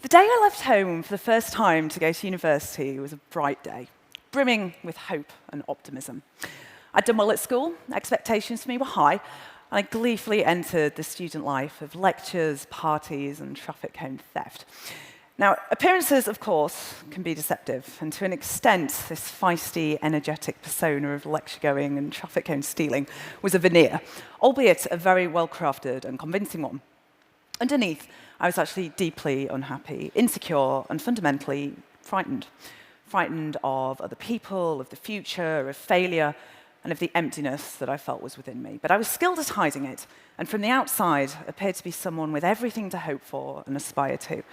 The day I left home for the first time to go to university was a bright day, brimming with hope and optimism. I'd done well at school, expectations for me were high, and I gleefully entered the student life of lectures, parties, and traffic cone theft. Now, appearances, of course, can be deceptive, and to an extent, this feisty, energetic persona of lecture-going and traffic cone stealing was a veneer, albeit a very well-crafted and convincing one. Underneath, I was actually deeply unhappy, insecure, and fundamentally frightened. Frightened of other people, of the future, of failure, and of the emptiness that I felt was within me. But I was skilled at hiding it, and from the outside, appeared to be someone with everything to hope for and aspire to.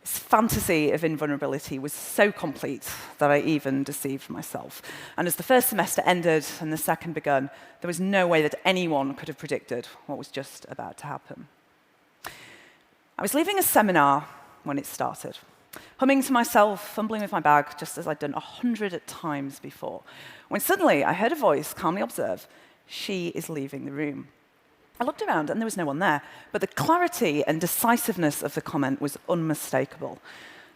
This fantasy of invulnerability was so complete that I even deceived myself. And as the first semester ended and the second begun, there was no way that anyone could have predicted what was just about to happen. I was leaving a seminar when it started, humming to myself, fumbling with my bag, just as I'd done 100 times before, when suddenly I heard a voice calmly observe, "She is leaving the room." I looked around and there was no one there, but the clarity and decisiveness of the comment was unmistakable.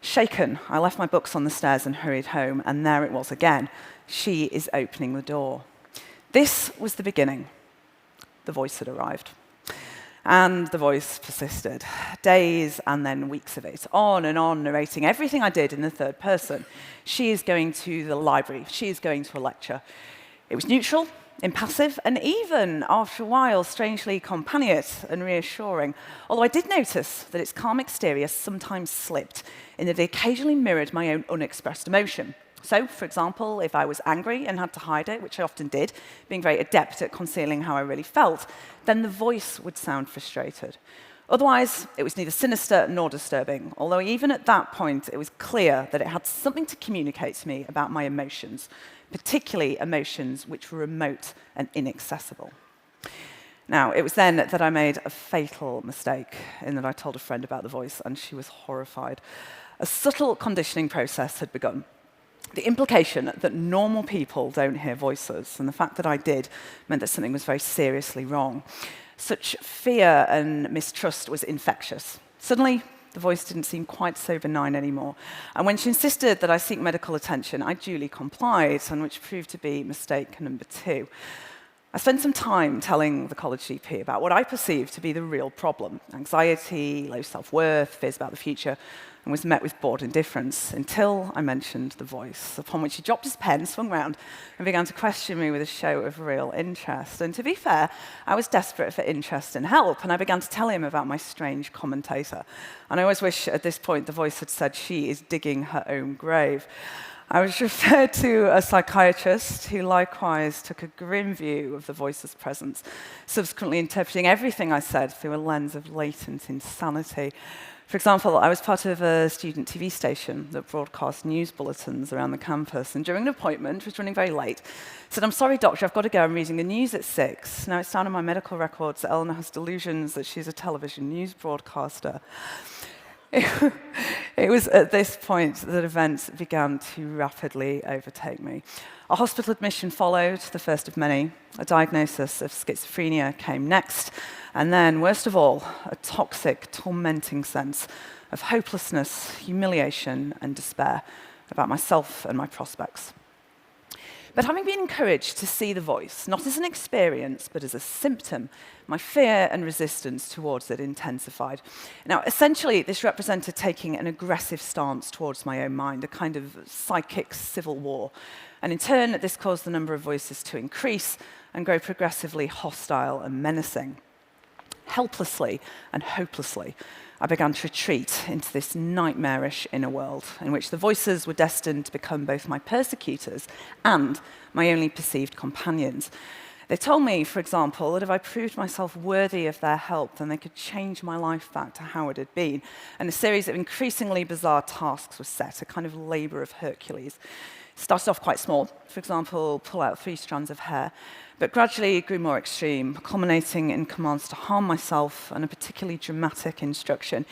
Shaken, I left my books on the stairs and hurried home, and there it was again. She is opening the door. This was the beginning. The voice had arrived. And the voice persisted. Days and then weeks of it, on, narrating everything I did in the third person. She is going to the library. She is going to a lecture. It was neutral, impassive, and even, after a while, strangely companionate and reassuring. Although I did notice that its calm exterior sometimes slipped, in that it occasionally mirrored my own unexpressed emotion. So, for example, if I was angry and had to hide it, which I often did, being very adept at concealing how I really felt, then the voice would sound frustrated. Otherwise, it was neither sinister nor disturbing, although even at that point, it was clear that it had something to communicate to me about my emotions, particularly emotions which were remote and inaccessible. Now, it was then that I made a fatal mistake, in that I told a friend about the voice, and she was horrified. A subtle conditioning process had begun. The implication that normal people don't hear voices, and the fact that I did, meant that something was very seriously wrong. Such fear and mistrust was infectious. Suddenly, the voice didn't seem quite so benign anymore. And when she insisted that I seek medical attention, I duly complied, and which proved to be mistake number 2. I spent some time telling the college GP about what I perceived to be the real problem: anxiety, low self-worth, fears about the future, and was met with bored indifference until I mentioned the voice, upon which he dropped his pen, swung round, and began to question me with a show of real interest. And to be fair, I was desperate for interest and help, and I began to tell him about my strange commentator. And I always wish at this point the voice had said, "She is digging her own grave." I was referred to a psychiatrist who likewise took a grim view of the voice's presence, subsequently interpreting everything I said through a lens of latent insanity. For example, I was part of a student TV station that broadcast news bulletins around the campus, and during an appointment, which was running very late, said, "I'm sorry, doctor, I've got to go, I'm reading the news at 6. Now, it's down in my medical records that Eleanor has delusions that she's a television news broadcaster. It was at this point that events began to rapidly overtake me. A hospital admission followed, the first of many. A diagnosis of schizophrenia came next. And then, worst of all, a toxic, tormenting sense of hopelessness, humiliation, and despair about myself and my prospects. But having been encouraged to see the voice, not as an experience, but as a symptom, my fear and resistance towards it intensified. Now, essentially, this represented taking an aggressive stance towards my own mind, a kind of psychic civil war. And in turn, this caused the number of voices to increase and grow progressively hostile and menacing. Helplessly and hopelessly, I began to retreat into this nightmarish inner world in which the voices were destined to become both my persecutors and my only perceived companions. They told me, for example, that if I proved myself worthy of their help, then they could change my life back to how it had been. And a series of increasingly bizarre tasks was set, a kind of labor of Hercules. It started off quite small, for example, pull out 3 strands of hair, but gradually it grew more extreme, culminating in commands to harm myself and a particularly dramatic instruction.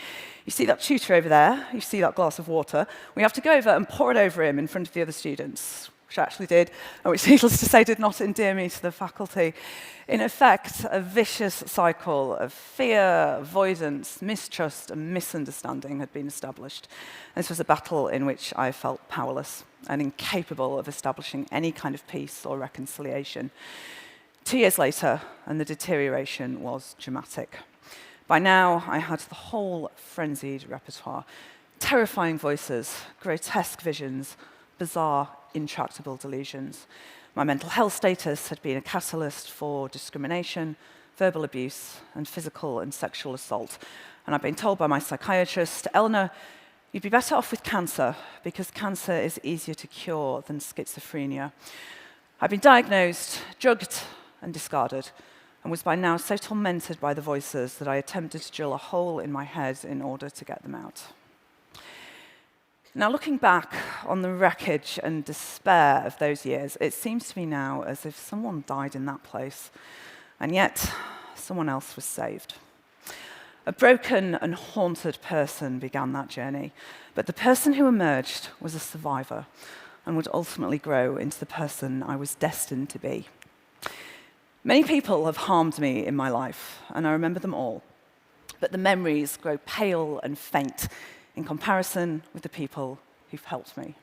You see that tutor over there? You see that glass of water? We have to go over and pour it over him in front of the other students. which I actually did, and which, needless to say, did not endear me to the faculty. In effect, a vicious cycle of fear, avoidance, mistrust, and misunderstanding had been established. This was a battle in which I felt powerless and incapable of establishing any kind of peace or reconciliation. 2 years later, and the deterioration was dramatic. By now, I had the whole frenzied repertoire: terrifying voices, grotesque visions, bizarre, intractable delusions. My mental health status had been a catalyst for discrimination, verbal abuse, and physical and sexual assault. And I'd been told by my psychiatrist, Eleanor, you'd be better off with cancer, because cancer is easier to cure than schizophrenia. I'd been diagnosed, drugged, and discarded, and was by now so tormented by the voices that I attempted to drill a hole in my head in order to get them out. Now, looking back on the wreckage and despair of those years, it seems to me now as if someone died in that place, and yet someone else was saved. A broken and haunted person began that journey, but the person who emerged was a survivor and would ultimately grow into the person I was destined to be. Many people have harmed me in my life, and I remember them all, but the memories grow pale and faint in comparison with the people who've helped me.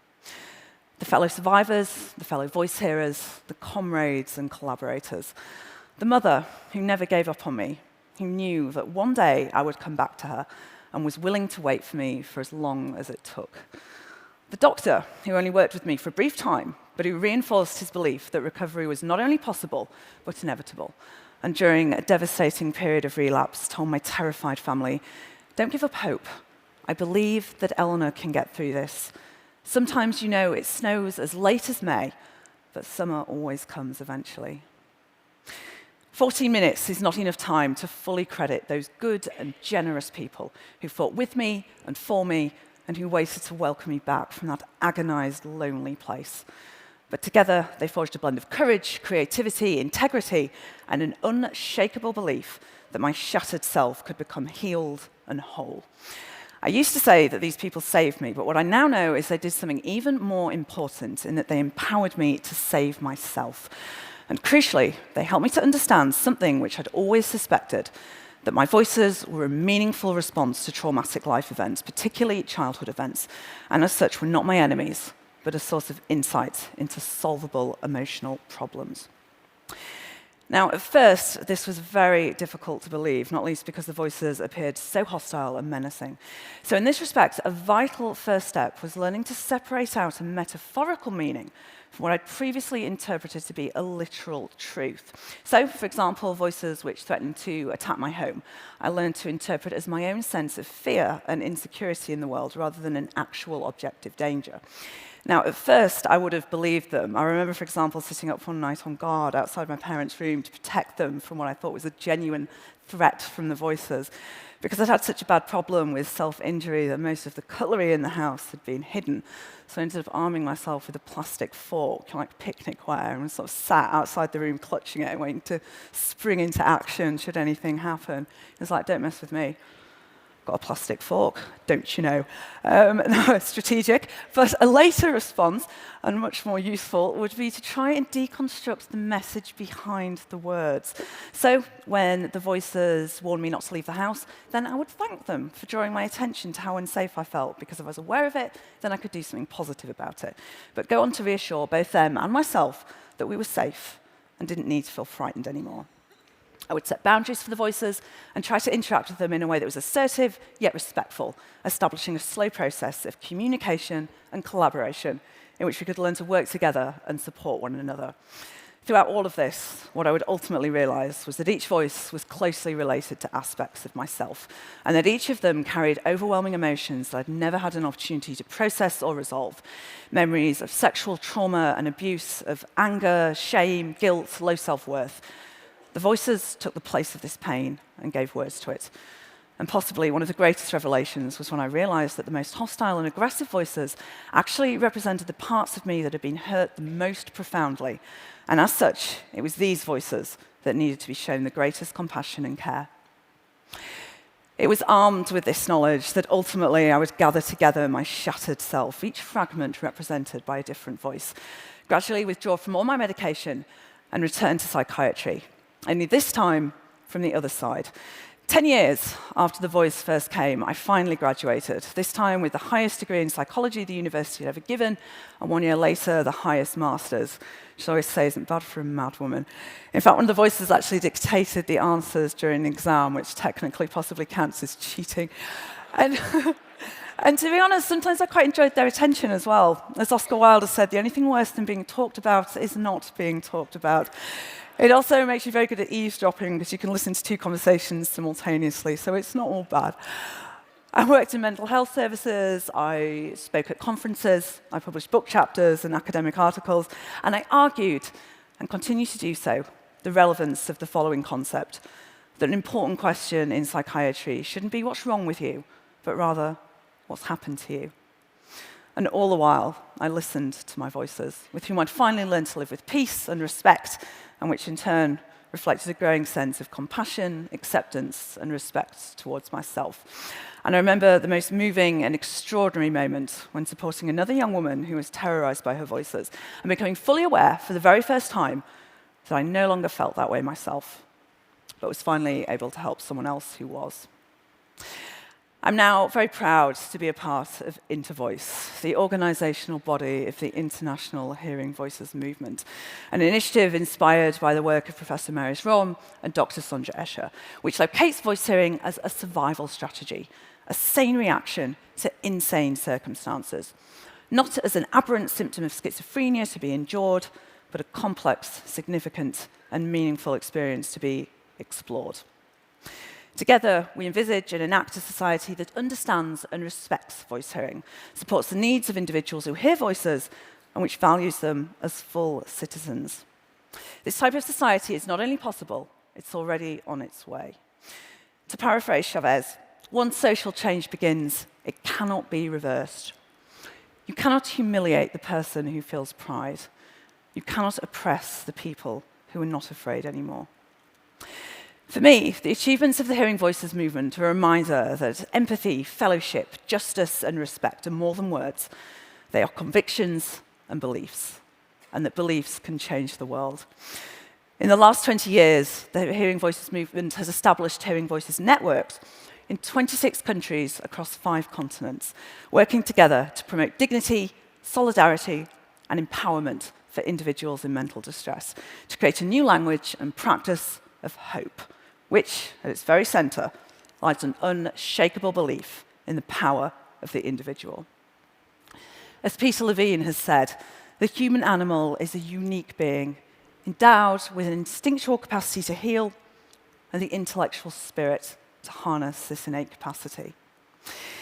The fellow survivors, the fellow voice hearers, the comrades and collaborators. The mother who never gave up on me, who knew that one day I would come back to her and was willing to wait for me for as long as it took. The doctor who only worked with me for a brief time, but who reinforced his belief that recovery was not only possible, but inevitable. And during a devastating period of relapse, told my terrified family, don't give up hope. I believe that Eleanor can get through this. Sometimes, it snows as late as May, but summer always comes eventually. 14 minutes is not enough time to fully credit those good and generous people who fought with me and for me and who waited to welcome me back from that agonized, lonely place. But together, they forged a blend of courage, creativity, integrity, and an unshakable belief that my shattered self could become healed and whole. I used to say that these people saved me, but what I now know is they did something even more important in that they empowered me to save myself. And crucially, they helped me to understand something which I'd always suspected, that my voices were a meaningful response to traumatic life events, particularly childhood events, and as such were not my enemies, but a source of insight into solvable emotional problems. Now, at first, this was very difficult to believe, not least because the voices appeared so hostile and menacing. So in this respect, a vital first step was learning to separate out a metaphorical meaning from what I'd previously interpreted to be a literal truth. So, for example, voices which threatened to attack my home, I learned to interpret as my own sense of fear and insecurity in the world rather than an actual objective danger. Now, at first, I would have believed them. I remember, for example, sitting up one night on guard outside my parents' room to protect them from what I thought was a genuine threat from the voices, because I'd had such a bad problem with self-injury that most of the cutlery in the house had been hidden. So I ended up arming myself with a plastic fork, like picnic-ware, and sort of sat outside the room clutching it, waiting to spring into action should anything happen. It was like, don't mess with me. Got a plastic fork, don't you know? No, strategic. But a later response, and much more useful, would be to try and deconstruct the message behind the words. So when the voices warned me not to leave the house, then I would thank them for drawing my attention to how unsafe I felt, because if I was aware of it, then I could do something positive about it. But go on to reassure both them and myself that we were safe and didn't need to feel frightened anymore. I would set boundaries for the voices and try to interact with them in a way that was assertive yet respectful, establishing a slow process of communication and collaboration in which we could learn to work together and support one another. Throughout all of this, what I would ultimately realize was that each voice was closely related to aspects of myself, and that each of them carried overwhelming emotions that I'd never had an opportunity to process or resolve. Memories of sexual trauma and abuse, of anger, shame, guilt, low self-worth. The voices took the place of this pain and gave words to it. And possibly one of the greatest revelations was when I realized that the most hostile and aggressive voices actually represented the parts of me that had been hurt the most profoundly. And as such, it was these voices that needed to be shown the greatest compassion and care. It was armed with this knowledge that ultimately I would gather together my shattered self, each fragment represented by a different voice, gradually withdraw from all my medication and return to psychiatry, only this time from the other side. 10 years after the voice first came, I finally graduated, this time with the highest degree in psychology the university had ever given, and 1 year later, the highest master's, which I always say isn't bad for a mad woman. In fact, one of the voices actually dictated the answers during an exam, which technically possibly counts as cheating. And, and to be honest, sometimes I quite enjoyed their attention as well. As Oscar Wilde said, the only thing worse than being talked about is not being talked about. It also makes you very good at eavesdropping because you can listen to two conversations simultaneously, so it's not all bad. I worked in mental health services, I spoke at conferences, I published book chapters and academic articles, and I argued, and continue to do so, the relevance of the following concept, that an important question in psychiatry shouldn't be what's wrong with you, but rather what's happened to you. And all the while, I listened to my voices, with whom I'd finally learned to live with peace and respect, and which in turn reflected a growing sense of compassion, acceptance, and respect towards myself. And I remember the most moving and extraordinary moment when supporting another young woman who was terrorized by her voices and becoming fully aware for the very first time that I no longer felt that way myself, but was finally able to help someone else who was. I'm now very proud to be a part of Intervoice, the organizational body of the International Hearing Voices Movement, an initiative inspired by the work of Professor Marius Romme and Dr. Sondra Escher, which locates voice hearing as a survival strategy, a sane reaction to insane circumstances, not as an aberrant symptom of schizophrenia to be endured, but a complex, significant, and meaningful experience to be explored. Together, we envisage and enact a society that understands and respects voice hearing, supports the needs of individuals who hear voices, and which values them as full citizens. This type of society is not only possible, it's already on its way. To paraphrase Chavez, once social change begins, it cannot be reversed. You cannot humiliate the person who feels pride. You cannot oppress the people who are not afraid anymore. For me, the achievements of the Hearing Voices movement are a reminder that empathy, fellowship, justice, and respect are more than words. They are convictions and beliefs, and that beliefs can change the world. In the last 20 years, the Hearing Voices movement has established Hearing Voices networks in 26 countries across 5 continents, working together to promote dignity, solidarity, and empowerment for individuals in mental distress, to create a new language and practice of hope, which, at its very center, lies an unshakable belief in the power of the individual. As Peter Levine has said, the human animal is a unique being, endowed with an instinctual capacity to heal and the intellectual spirit to harness this innate capacity.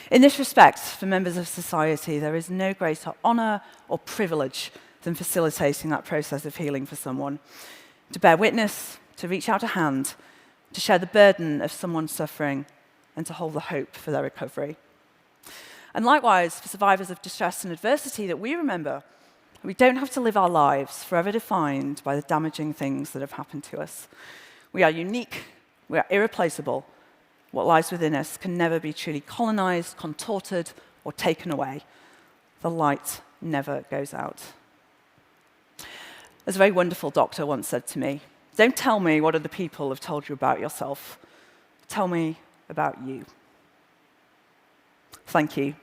In this respect, for members of society, there is no greater honor or privilege than facilitating that process of healing for someone, to bear witness, to reach out a hand, to share the burden of someone's suffering, and to hold the hope for their recovery. And likewise, for survivors of distress and adversity that we remember, we don't have to live our lives forever defined by the damaging things that have happened to us. We are unique, we are irreplaceable. What lies within us can never be truly colonized, contorted, or taken away. The light never goes out. As a very wonderful doctor once said to me, "Don't tell me what other people have told you about yourself. Tell me about you." Thank you.